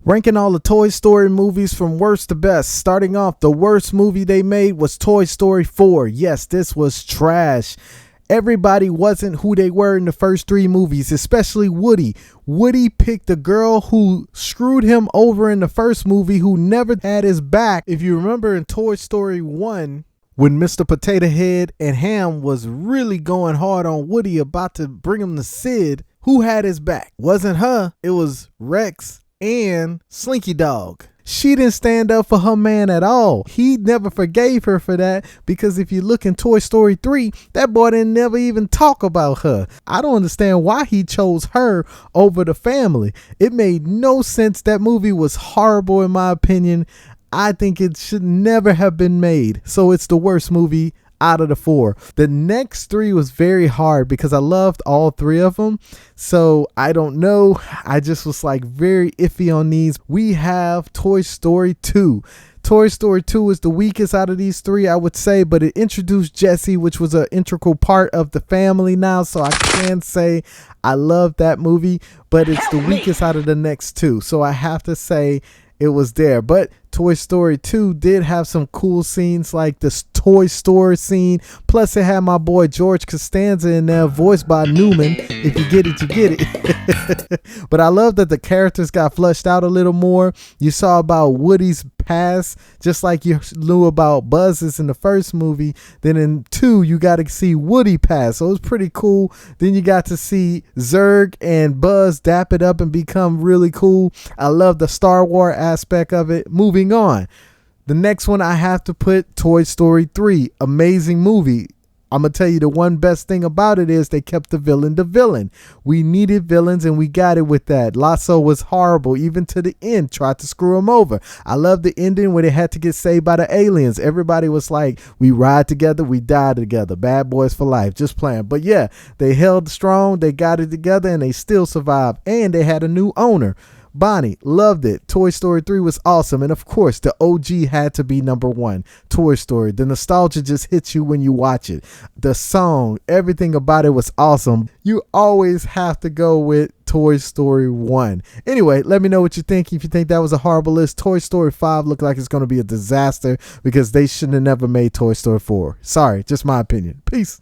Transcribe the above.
Ranking all the Toy Story movies from worst to best. Starting off, the worst movie they made was Toy Story 4. Yes, this was trash. Everybody wasn't who they were in the first three movies, especially Woody. Woody picked a girl who screwed him over in the first movie, who never had his back. If you remember in Toy Story 1, when Mr. Potato Head and Ham was really going hard on Woody, about to bring him to Sid, who had his back? Wasn't her. It was Rex and Slinky Dog. She didn't stand up for her man at all. He never forgave her for that, because if you look in Toy Story 3, that boy didn't never even talk about her. I don't understand why he chose her over the family. It made no sense. That movie was horrible in my opinion. I think it should never have been made. So it's the worst movie out of the four. The next three was very hard because I loved all three of them. So I don't know. I just was like very iffy on these. We have Toy Story 2. Toy Story 2 is the weakest out of these three, I would say, but it introduced Jessie, which was an integral part of the family now. So I can say I love that movie, but it's the weakest out of the next two. So I have to say it was there. But Toy Story 2 did have some cool scenes, like the toy store scene. Plus it had my boy George Costanza in there, voiced by Newman. If you get it, you get it. But I love that the characters got fleshed out a little more. You saw about Woody's past, just like you knew about Buzz's in the first movie. Then in 2, you got to see Woody past. So it was pretty cool. Then you got to see Zurg and Buzz dap it up and become really cool. I love the Star Wars aspect of it. Moving on. The next one I have to put Toy Story 3. Amazing movie. I'm going to tell you the one best thing about it is they kept the villain. We needed villains and we got it with that. Lotso was horrible, even to the end, tried to screw him over. I love the ending when they had to get saved by the aliens. Everybody was like, we ride together, we die together. Bad boys for life, just playing. But yeah, they held strong, they got it together, and they still survived. And they had a new owner. Bonnie, loved it. Toy Story 3 was awesome. And of course, the OG had to be number one. Toy Story. The nostalgia just hits you when you watch it. The song, everything about it was awesome. You always have to go with Toy Story 1. Anyway, let me know what you think. If you think that was a horrible list, Toy Story 5 looked like it's going to be a disaster because they shouldn't have never made Toy Story 4. Sorry, just my opinion. Peace.